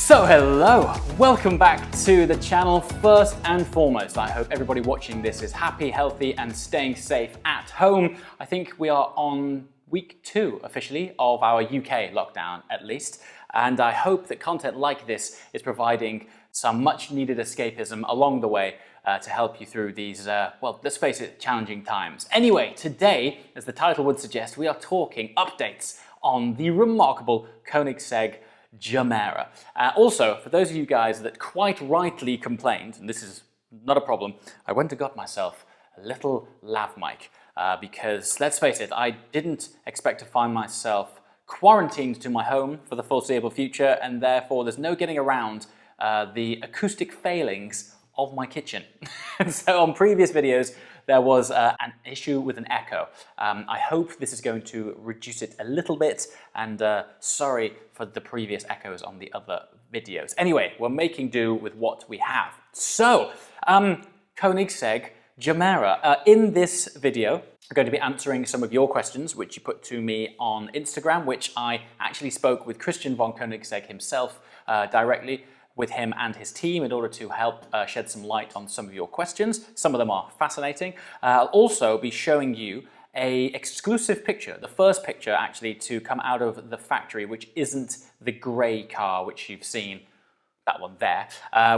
So hello, welcome back to the channel. First and foremost, I hope everybody watching this is happy, healthy and staying safe at home. I think we are on week 2 officially of our UK lockdown at least, and I hope that content like this is providing some much needed escapism along the way to help you through these, well, let's face it, challenging times. Anyway, today, as the title would suggest, we are talking updates on the remarkable Koenigsegg Gemera. Also, for those of you guys that quite rightly complained, and this is not a problem, I went and got myself a little lav mic because, let's face it, I didn't expect to find myself quarantined to my home for the foreseeable future, and therefore there's no getting around the acoustic failings of my kitchen. So on previous videos, there was an issue with an echo. I hope this is going to reduce it a little bit, and sorry for the previous echoes on the other videos. Anyway, we're making do with what we have. So, Koenigsegg Gemera. In this video, I'm going to be answering some of your questions, which you put to me on Instagram, which I actually spoke with Christian von Koenigsegg himself directly, with him and his team, in order to help shed some light on some of your questions. Some of them are fascinating. I'll also be showing you an exclusive picture, the first picture actually to come out of the factory, which isn't the grey car which you've seen, that one there,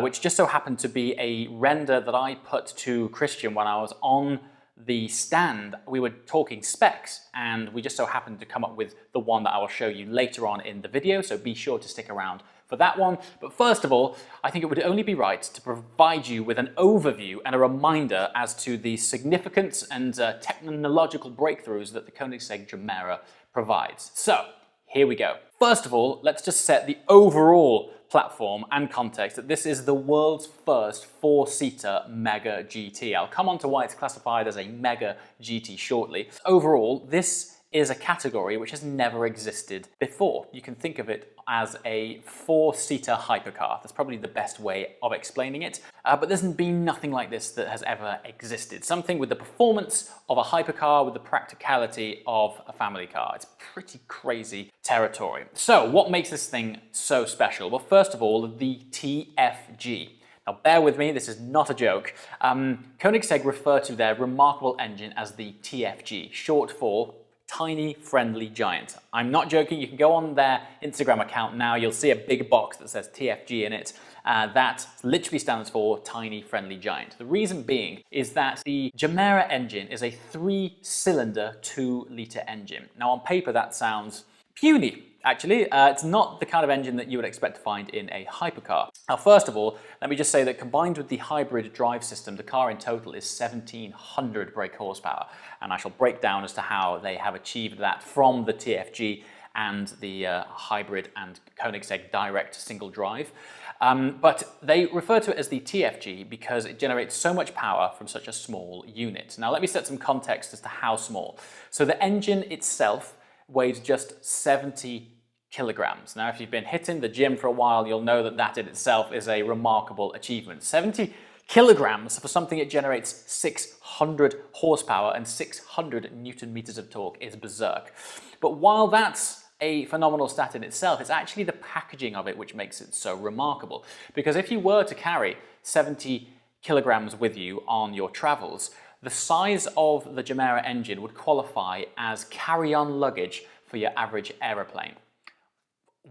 which just so happened to be a render that I put to Christian when I was on the stand. We were talking specs, and we just so happened to come up with the one that I will show you later on in the video, so be sure to stick around for that one. But first of all, I think it would only be right to provide you with an overview and a reminder as to the significance and technological breakthroughs that the Koenigsegg Gemera provides. So, here we go. First of all, let's just set the overall platform and context that this is the world's first 4-seater Mega GT. I'll come on to why it's classified as a Mega GT shortly. Overall, this is a category which has never existed before. You can think of it as a 4-seater hypercar. That's probably the best way of explaining it. But there's been nothing like this that has ever existed. Something with the performance of a hypercar with the practicality of a family car. It's pretty crazy territory. So what makes this thing so special? Well, first of all, the TFG. Now, bear with me, this is not a joke. Koenigsegg refer to their remarkable engine as the TFG, short for Tiny Friendly Giant. I'm not joking, you can go on their Instagram account now, you'll see a big box that says TFG in it. That literally stands for Tiny Friendly Giant. The reason being is that the Gemera engine is a 3-cylinder 2-litre engine. Now on paper that sounds puny. Actually, it's not the kind of engine that you would expect to find in a hypercar. Now, first of all, let me just say that combined with the hybrid drive system, the car in total is 1,700 brake horsepower. And I shall break down as to how they have achieved that from the TFG and the hybrid and Koenigsegg direct single drive. But they refer to it as the TFG because it generates so much power from such a small unit. Now, let me set some context as to how small. So the engine itself weighs just 70 kilograms. Now, if you've been hitting the gym for a while, you'll know that that in itself is a remarkable achievement. 70 kilograms for something that generates 600 horsepower and 600 newton meters of torque is berserk. But while that's a phenomenal stat in itself, it's actually the packaging of it which makes it so remarkable. Because if you were to carry 70 kilograms with you on your travels, the size of the Gemera engine would qualify as carry-on luggage for your average aeroplane.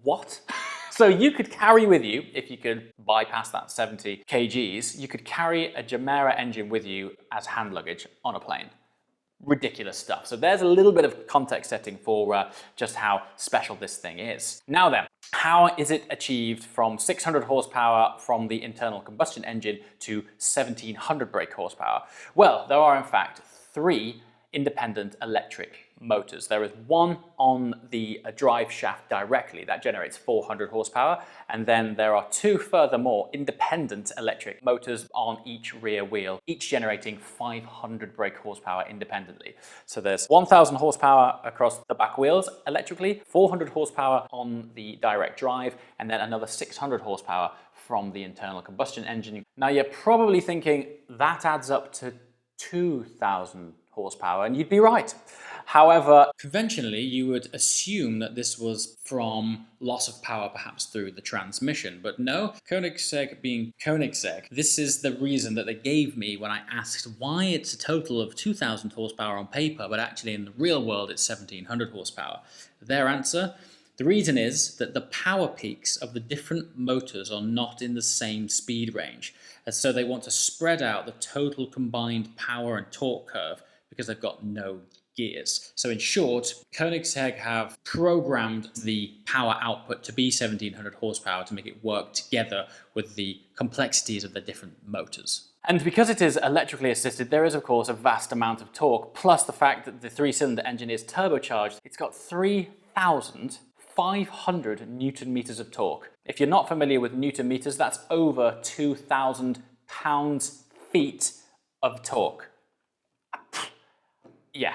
What? So you could carry with you, if you could bypass that 70 kgs, you could carry a Gemera engine with you as hand luggage on a plane. Ridiculous stuff. So there's a little bit of context setting for just how special this thing is. Now then, how is it achieved from 600 horsepower from the internal combustion engine to 1,700 brake horsepower? Well, there are in fact 3 independent electric motors. There is one on the drive shaft directly that generates 400 horsepower, and then there are 2 furthermore independent electric motors on each rear wheel, each generating 500 brake horsepower independently. So there's 1,000 horsepower across the back wheels electrically, 400 horsepower on the direct drive, and then another 600 horsepower from the internal combustion engine. Now you're probably thinking that adds up to 2,000 horsepower, and you'd be right. However, conventionally, you would assume that this was from loss of power perhaps through the transmission. But no, Koenigsegg being Koenigsegg, this is the reason that they gave me when I asked why it's a total of 2,000 horsepower on paper, but actually in the real world it's 1,700 horsepower. Their answer? The reason is that the power peaks of the different motors are not in the same speed range, and so they want to spread out the total combined power and torque curve because they've got no gears. So in short, Koenigsegg have programmed the power output to be 1,700 horsepower to make it work together with the complexities of the different motors. And because it is electrically assisted, there is of course a vast amount of torque, plus the fact that the three-cylinder engine is turbocharged. It's got 3,500 Newton meters of torque. If you're not familiar with Newton meters, that's over 2,000 pounds-feet of torque. Yeah,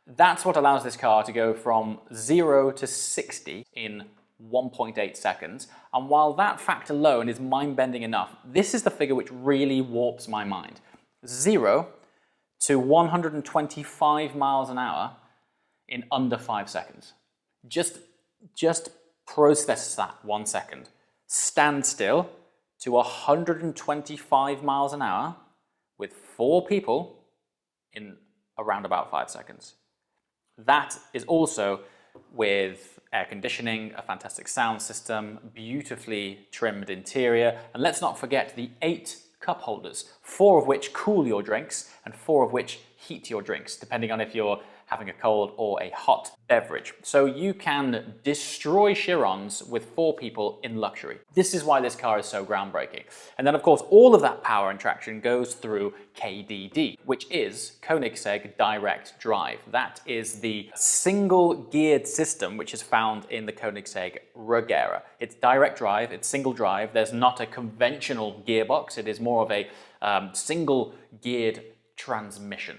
that's what allows this car to go from 0 to 60 in 1.8 seconds. And while that fact alone is mind-bending enough, this is the figure which really warps my mind. 0 to 125 miles an hour in under 5 seconds. Just process that 1 second. Stand still to 125 miles an hour with 4 people in around about 5 seconds. That is also with air conditioning, a fantastic sound system, beautifully trimmed interior, and let's not forget the 8 cup holders, 4 of which cool your drinks and 4 of which heat your drinks, depending on if you're having a cold or a hot beverage. So you can destroy Chirons with 4 people in luxury. This is why this car is so groundbreaking. And then of course all of that power and traction goes through KDD, which is Koenigsegg Direct Drive. That is the single geared system which is found in the Koenigsegg Gemera. It's direct drive, it's single drive. There's not a conventional gearbox. It is more of a single geared transmission.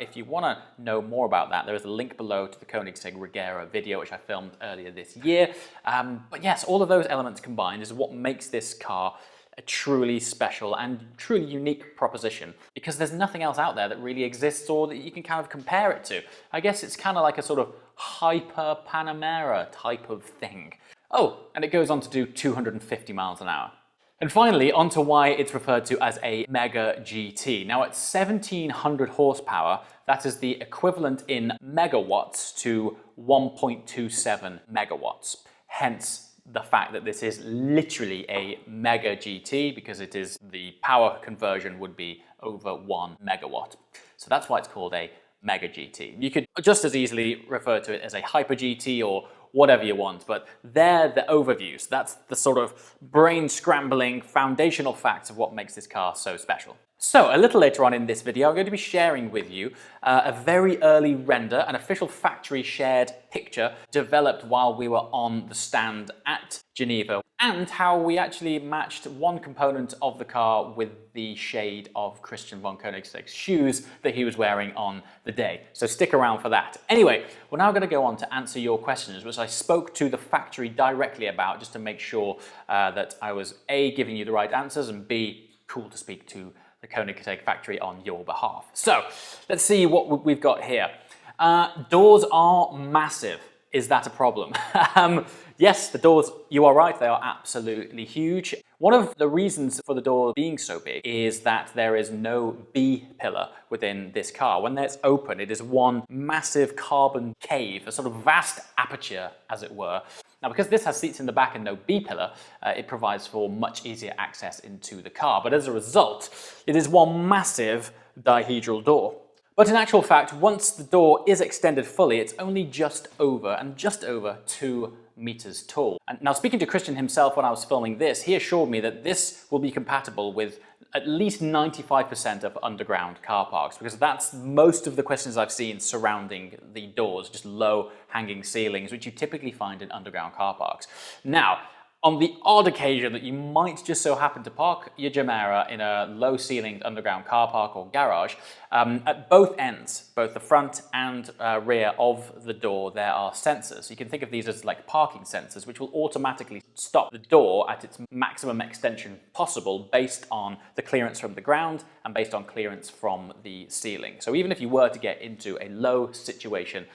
If you want to know more about that, there is a link below to the Koenigsegg Gemera video which I filmed earlier this year. But yes, all of those elements combined is what makes this car a truly special and truly unique proposition, because there's nothing else out there that really exists or that you can kind of compare it to. I guess it's kind of like a sort of hyper Panamera type of thing. Oh, and it goes on to do 250 miles an hour. And finally, onto why it's referred to as a Mega GT. Now at 1,700 horsepower, that is the equivalent in megawatts to 1.27 megawatts. Hence the fact that this is literally a Mega GT, because it is the power conversion would be over 1 megawatt. So that's why it's called a Mega GT. You could just as easily refer to it as a Hyper GT or whatever you want, but they're the overviews. That's the sort of brain-scrambling foundational facts of what makes this car so special. So a little later on in this video, I'm going to be sharing with you a very early render, an official factory shared picture developed while we were on the stand at Geneva, and how we actually matched one component of the car with the shade of Christian von Koenigsegg's shoes that he was wearing on the day. So stick around for that. Anyway, we're now going to go on to answer your questions, which I spoke to the factory directly about, just to make sure that I was A, giving you the right answers, and B, cool to speak to the Koenigsegg factory on your behalf. So let's see what we've got here. Doors are massive. Is that a problem? Yes, the doors, you are right, they are absolutely huge. One of the reasons for the door being so big is that there is no B pillar within this car. When it's open, it is one massive carbon cave, a sort of vast aperture, as it were. Now, because this has seats in the back and no B pillar, it provides for much easier access into the car. But as a result, it is one massive dihedral door. But in actual fact, once the door is extended fully, it's only just over 2 meters tall. And now, speaking to Christian himself when I was filming this, he assured me that this will be compatible with at least 95% of underground car parks, because that's most of the questions I've seen surrounding the doors, just low hanging ceilings, which you typically find in underground car parks. Now, On the odd occasion that you might just so happen to park your Gemera in a low-ceilinged underground car park or garage, at both ends, both the front and rear of the door, there are sensors. You can think of these as like parking sensors, which will automatically stop the door at its maximum extension possible based on the clearance from the ground and based on clearance from the ceiling. So even if you were to get into a low situation,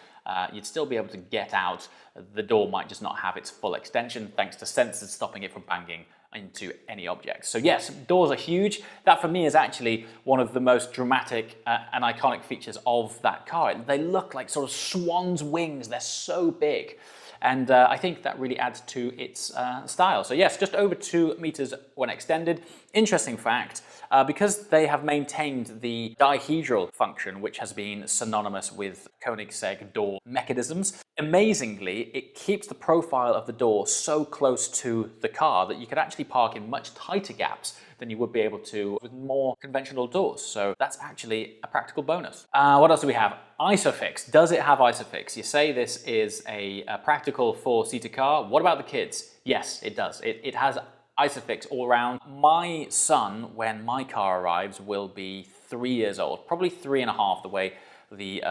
you'd still be able to get out. The door might just not have its full extension thanks to sensors stopping it from banging into any objects. So yes, doors are huge. That for me is actually one of the most dramatic and iconic features of that car. They look like sort of swan's wings. They're so big. And I think that really adds to its style. So yes, just over 2 meters when extended. Interesting fact, because they have maintained the dihedral function, which has been synonymous with Koenigsegg door mechanisms, amazingly, it keeps the profile of the door so close to the car that you could actually park in much tighter gaps than you would be able to with more conventional doors. So that's actually a practical bonus. What else do we have? Isofix. Does it have Isofix? You say this is a practical 4-seater car. What about the kids? Yes, it does. It has Isofix all around. My son, when my car arrives, will be 3 years old, probably 3.5 the way the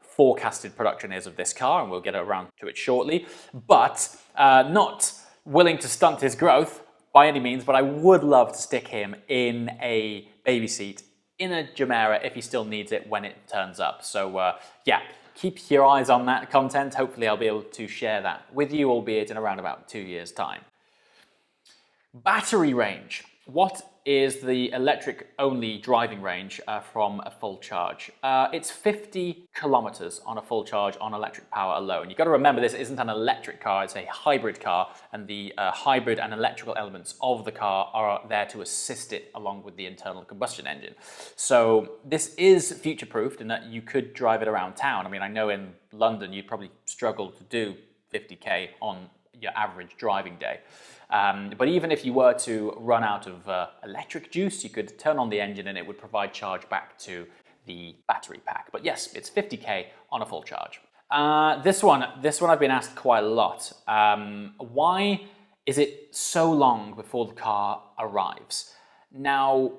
forecasted production is of this car, and we'll get around to it shortly, but not willing to stunt his growth by any means, but I would love to stick him in a baby seat in a Gemera if he still needs it when it turns up. So yeah, keep your eyes on that content. Hopefully I'll be able to share that with you, albeit in around about 2 years' time. Battery range. What is the electric-only driving range from a full charge? It's 50 kilometers on a full charge on electric power alone. You've got to remember this isn't an electric car, it's a hybrid car, and the hybrid and electrical elements of the car are there to assist it along with the internal combustion engine. So this is future-proofed in that you could drive it around town. I mean, I know in London you'd probably struggle to do 50k on your average driving day. But even if you were to run out of electric juice, you could turn on the engine and it would provide charge back to the battery pack. But yes, it's 50k on a full charge. This one I've been asked quite a lot. Why is it so long before the car arrives? Now,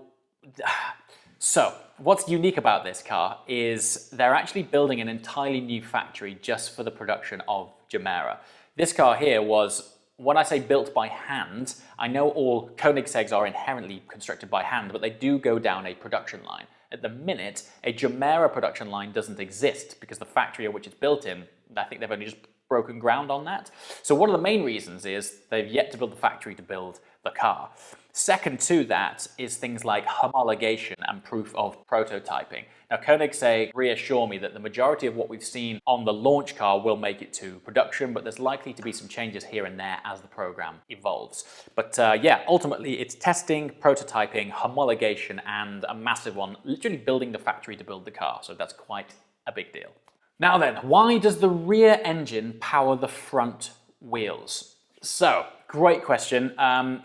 so what's unique about this car is they're actually building an entirely new factory just for the production of Gemera. This car here was, when I say built by hand, I know all Koenigsegg's are inherently constructed by hand, but they do go down a production line. At the minute, a Gemera production line doesn't exist because the factory at which it's built in, I think they've only just broken ground on that. So one of the main reasons is they've yet to build the factory to build the car. Second to that is things like homologation and proof of prototyping. Now, Koenigsegg reassure me that the majority of what we've seen on the launch car will make it to production, but there's likely to be some changes here and there as the program evolves. But yeah, ultimately it's testing, prototyping, homologation, and a massive one, literally building the factory to build the car. So that's quite a big deal. Now then, why does the rear engine power the front wheels? So, great question.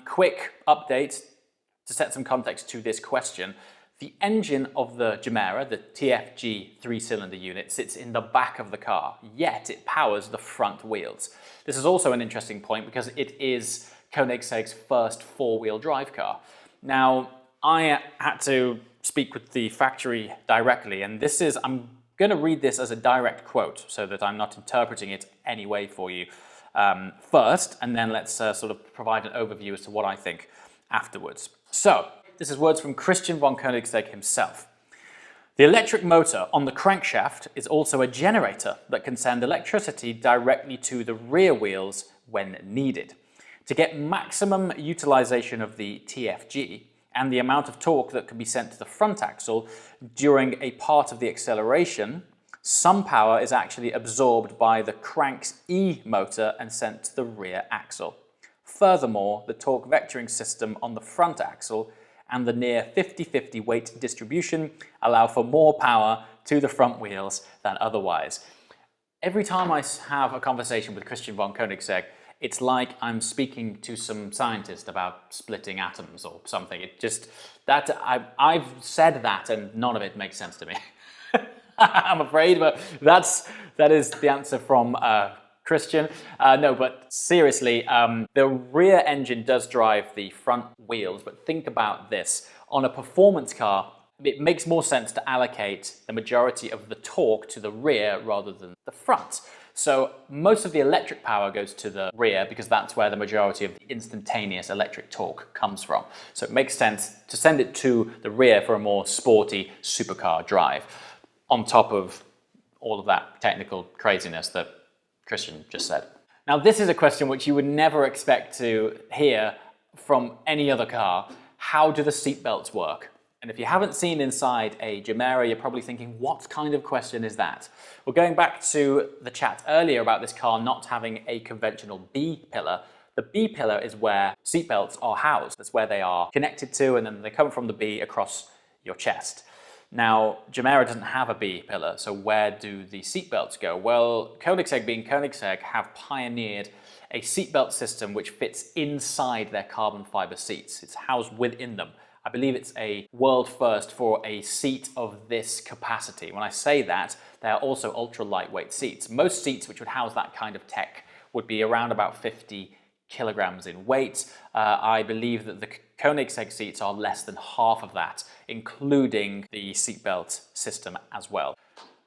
Quick update to set some context to this question. The engine of the Gemera, the TFG 3-cylinder unit, sits in the back of the car, yet it powers the front wheels. This is also an interesting point because it is Koenigsegg's first 4-wheel drive car. Now, I had to speak with the factory directly, and this is, I'm going to read this as a direct quote so that I'm not interpreting it anyway for you first, and then let's sort of provide an overview as to what I think afterwards. So, this is words from Christian von Koenigsegg himself. The electric motor on the crankshaft is also a generator that can send electricity directly to the rear wheels when needed. To get maximum utilization of the TFG and the amount of torque that can be sent to the front axle during a part of the acceleration, some power is actually absorbed by the crank's E motor and sent to the rear axle. Furthermore, the torque vectoring system on the front axle and the near 50-50 weight distribution allow for more power to the front wheels than otherwise. Every time I have a conversation with Christian von Koenigsegg, it's like I'm speaking to some scientist about splitting atoms or something. It just, I've said that and none of it makes sense to me. I'm afraid, but that is the answer from Christian. No, but seriously, the rear engine does drive the front wheels, but think about this. On a performance car, it makes more sense to allocate the majority of the torque to the rear rather than the front. So most of the electric power goes to the rear because that's where the majority of the instantaneous electric torque comes from. So it makes sense to send it to the rear for a more sporty supercar drive, on top of all of that technical craziness that Christian just said. Now, this is a question which you would never expect to hear from any other car. How do the seatbelts work? And if you haven't seen inside a Gemera, you're probably thinking, what kind of question is that? Well, going back to the chat earlier about this car not having a conventional B pillar, the B pillar is where seatbelts are housed. That's where they are connected to, and then they come from the B across your chest. Now, Gemera doesn't have a B pillar, so where do the seatbelts go? Well, Koenigsegg, being Koenigsegg, have pioneered a seatbelt system which fits inside their carbon fiber seats. It's housed within them. I believe it's a world first for a seat of this capacity. When I say that, they are also ultra lightweight seats. Most seats which would house that kind of tech would be around about 50 kilograms in weight. I believe that the Koenigsegg seats are less than half of that, including the seatbelt system as well.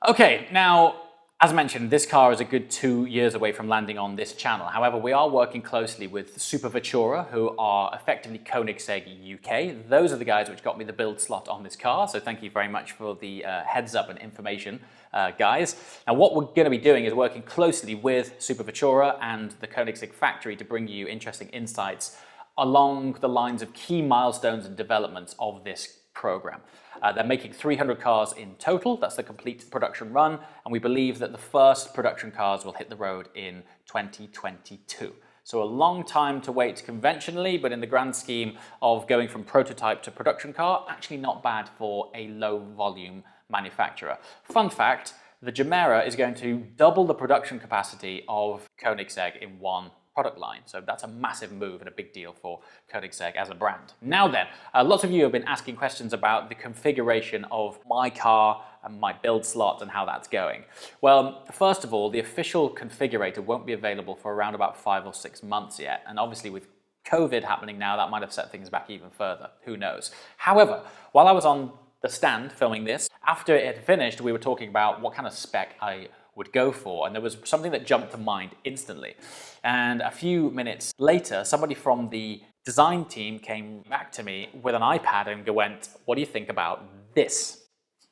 Okay, now, as mentioned, this car is a good 2 years away from landing on this channel. However, we are working closely with Supervitura, who are effectively Koenigsegg UK. Those are the guys which got me the build slot on this car, so thank you very much for the heads up and information, guys. Now, what we're going to be doing is working closely with Supervitura and the Koenigsegg factory to bring you interesting insights along the lines of key milestones and developments of this program. They're making 300 cars in total. That's the complete production run. And we believe that the first production cars will hit the road in 2022. So a long time to wait conventionally, but in the grand scheme of going from prototype to production car, actually not bad for a low volume manufacturer. Fun fact, the Gemera is going to double the production capacity of Koenigsegg in one product line. So that's a massive move and a big deal for Koenigsegg as a brand. Now then, lots of you have been asking questions about the configuration of my car and my build slot and how that's going. Well, first of all, the official configurator won't be available for around about 5 or 6 months yet. And obviously with COVID happening now, that might have set things back even further. Who knows? However, while I was on the stand filming this, after it had finished, we were talking about what kind of spec I would go for, and there was something that jumped to mind instantly. And a few minutes later, somebody from the design team came back to me with an iPad and went, what do you think about this?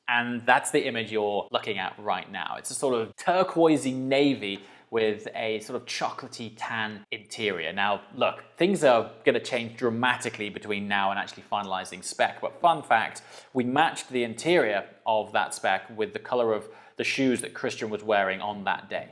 And that's the image you're looking at right now. It's a sort of turquoisey navy with a sort of chocolatey tan interior. Now, look, things are going to change dramatically between now and actually finalizing spec, but fun fact, we matched the interior of that spec with the color of the shoes that Christian was wearing on that day.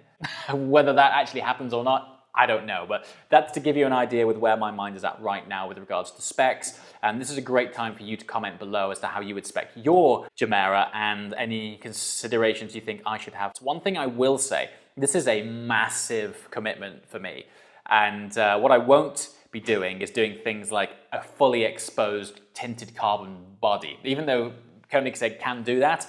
Whether that actually happens or not, I don't know, but that's to give you an idea with where my mind is at right now with regards to specs. And this is a great time for you to comment below as to how you would spec your Gemera and any considerations you think I should have. So one thing I will say, this is a massive commitment for me. And what I won't be doing is doing things like a fully exposed tinted carbon body. Even though Koenigsegg can do that,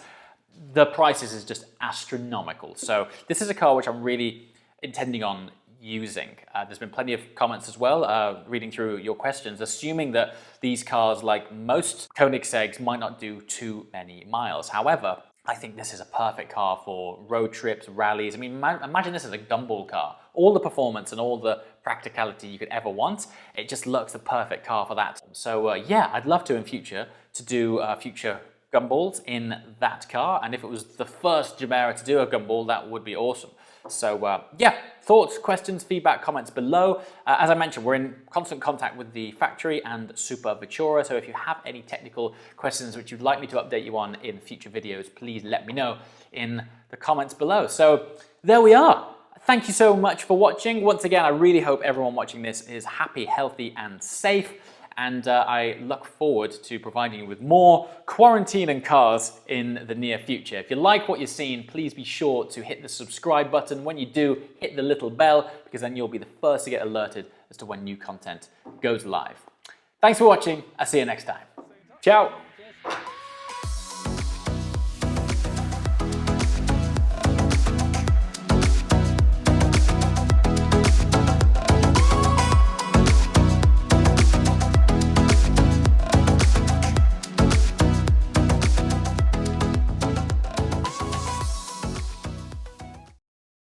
the prices is just astronomical. So this is a car which I'm really intending on using. There's been plenty of comments as well, reading through your questions, assuming that these cars, like most Koenigsegg's, might not do too many miles. However, I think this is a perfect car for road trips, rallies. I mean, imagine this as a gumball car. All the performance and all the practicality you could ever want. It just looks the perfect car for that. So yeah, I'd love to in future to do future gumballs in that car, and if it was the first Gemera to do a gumball, that would be awesome. So yeah, thoughts, questions, feedback, comments below. As I mentioned, we're in constant contact with the factory and Supervitura, so if you have any technical questions which you'd like me to update you on in future videos, please let me know in the comments below. So there we are. Thank you so much for watching. Once again, I really hope everyone watching this is happy, healthy, and safe. And I look forward to providing you with more quarantine and cars in the near future. If you like what you're seeing, please be sure to hit the subscribe button. When you do, hit the little bell, because then you'll be the first to get alerted as to when new content goes live. Thanks for watching. I'll see you next time. Ciao.